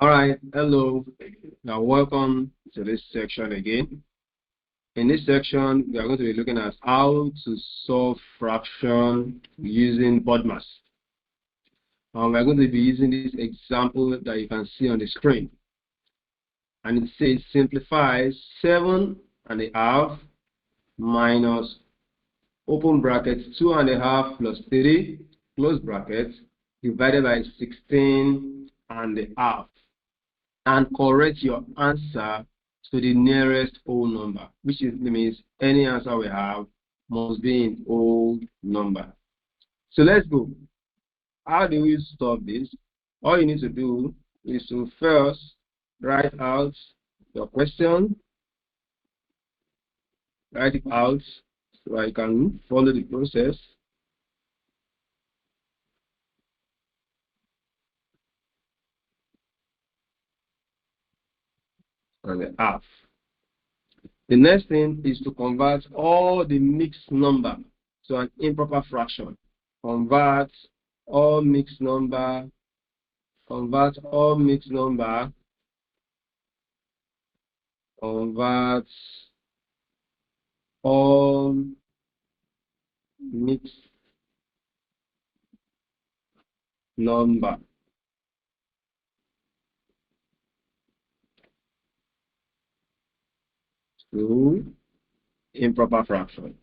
All right, hello. Now, welcome to this section again. In this section, we are going to be looking at how to solve fraction using BODMAS. We're going to be using this example that you can see on the screen. And it says simplify 7.5 minus open bracket 2.5 plus 3 close bracket divided by 16.5. And correct your answer to the nearest whole number, which means any answer we have must be in whole number. So let's go. How do we solve this? All you need to do is to first write out your question. Write it out so I can follow the process. And the half. The next thing is to convert all the mixed number to an improper fraction. Convert all mixed number convert all mixed number to improper fraction.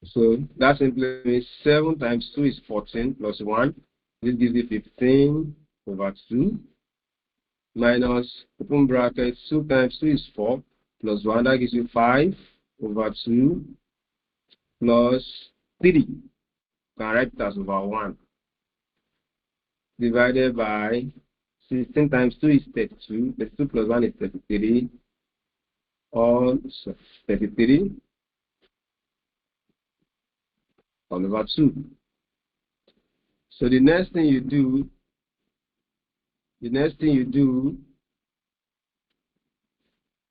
So that simply means 7 times 2 is 14 plus 1. This gives you 15 over 2 minus open bracket 2 times 2 is 4 plus 1. That gives you 5 over 2 plus 3. You can write it as over 1 divided by 16 times 2 is 32. 32 plus 1 is 33. All 33 all over 2. So the next thing you do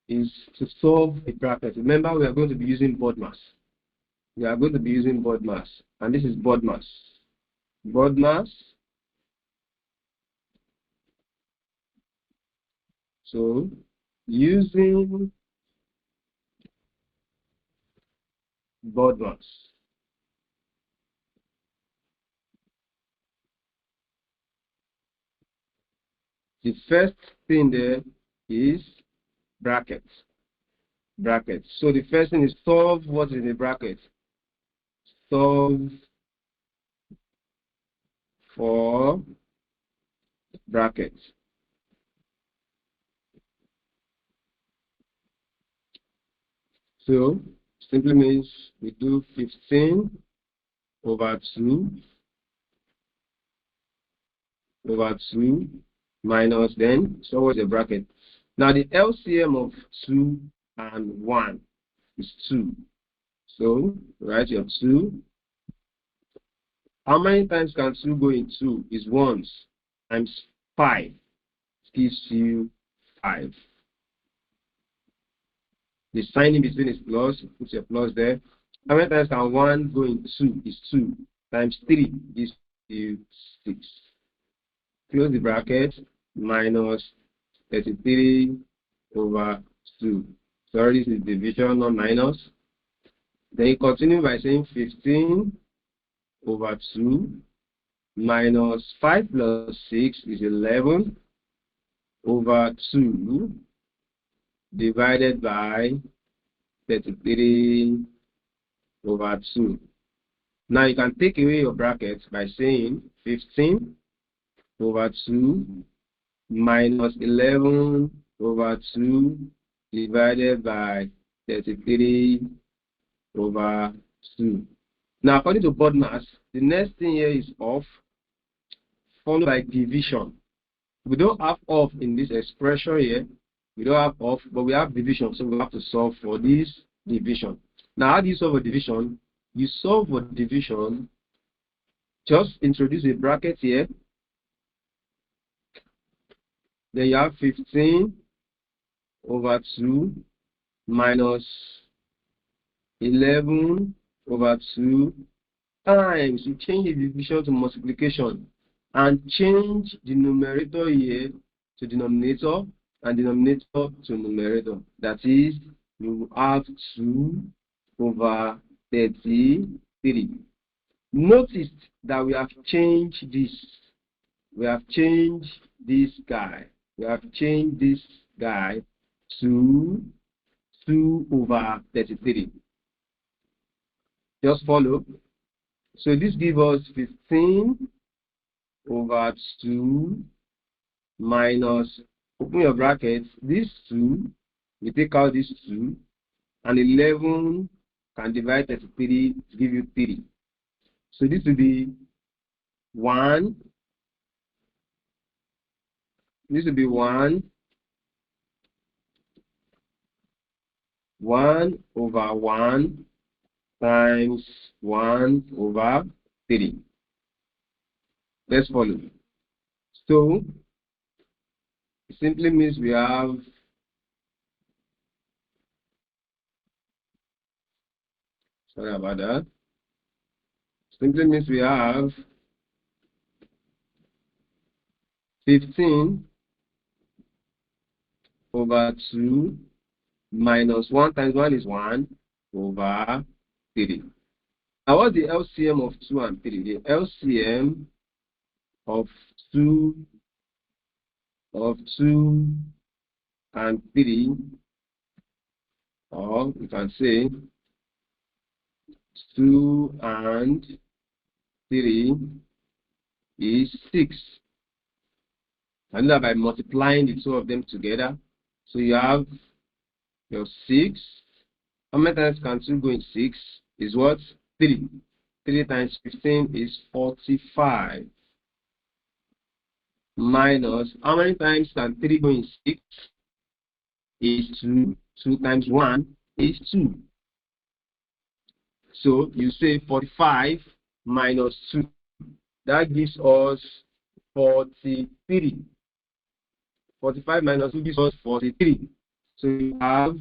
is to solve a bracket. Remember, we are going to be using BODMAS. And this is BODMAS. So using BODMAS, the first thing there is brackets. So the first thing is solve what is in the bracket. Solve for brackets. So simply means we do 15 over 2 minus then, so what's the bracket? Now the LCM of 2 and 1 is 2. So write your 2. How many times can 2 go in 2? Is once times 5 gives you 5. The sign in between is plus, put your plus there. How many times can 1 go in 2? Is 2 times 3 gives you 6. Close the bracket, minus 33 over 2. Sorry, this is division, not minus. Then you continue by saying 15 over 2 minus 5 plus 6 is 11 over 2 divided by 33 over 2. Now you can take away your brackets by saying 15 over 2 minus 11 over 2 divided by 33 over 2. Now, according to BODMAS, the next thing here is off, followed by division. We don't have off in this expression here. We don't have off, but we have division, so we have to solve for this division. Now, how do you solve a division? You solve for division, just introduce a bracket here. Then you have 15 over 2 minus 11 over 2 times. You change the division to multiplication and change the numerator here to denominator and denominator to numerator. That is, you have 2 over 33. Notice that we have changed this. We have changed this guy. We have changed this guy to 2 over 33. Just follow. So this gives us 15 over 2 minus, open your brackets, this 2, we take out this 2, and 11 can divide 33 to give you 3. So this will be 1. This will be 1 over 1 times 1 over 3. Let's follow. So it simply means we have sorry about that. Simply means we have 15 over 2 minus 1 times 1 is 1 over 3. Now what's the LCM of 2 and 3? The LCM of 2 and 3, or we can say 2 and 3 is 6. And now by multiplying the two of them together, so you have your 6. How many times can 2 go in 6? Is what? 3. 3 times 15 is 45. Minus, how many times can 3 go in 6? Is 2. 2 times 1 is 2. So you say 45 minus 2. That gives us 43. 45 minus 2 gives us 43. So you have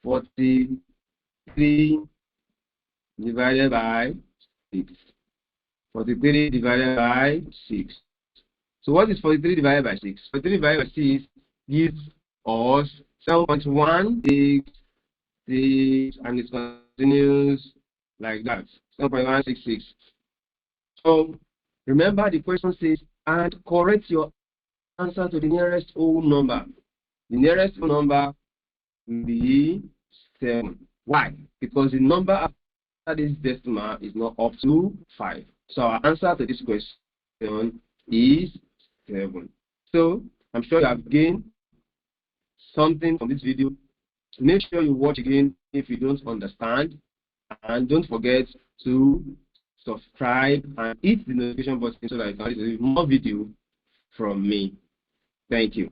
43 divided by 6. 43 divided by 6. So what is 43 divided by 6? 43 divided by 6 gives us 7.166, and it continues like that. 7.166. So remember the question says, and correct your answer to the nearest whole number. The nearest whole number will be 7. Why? Because the number after this decimal is not up to 5. So our answer to this question is 7. So I'm sure you have gained something from this video. Make sure you watch again if you don't understand, and don't forget to subscribe and hit the notification button so that you can receive more video from me. Thank you.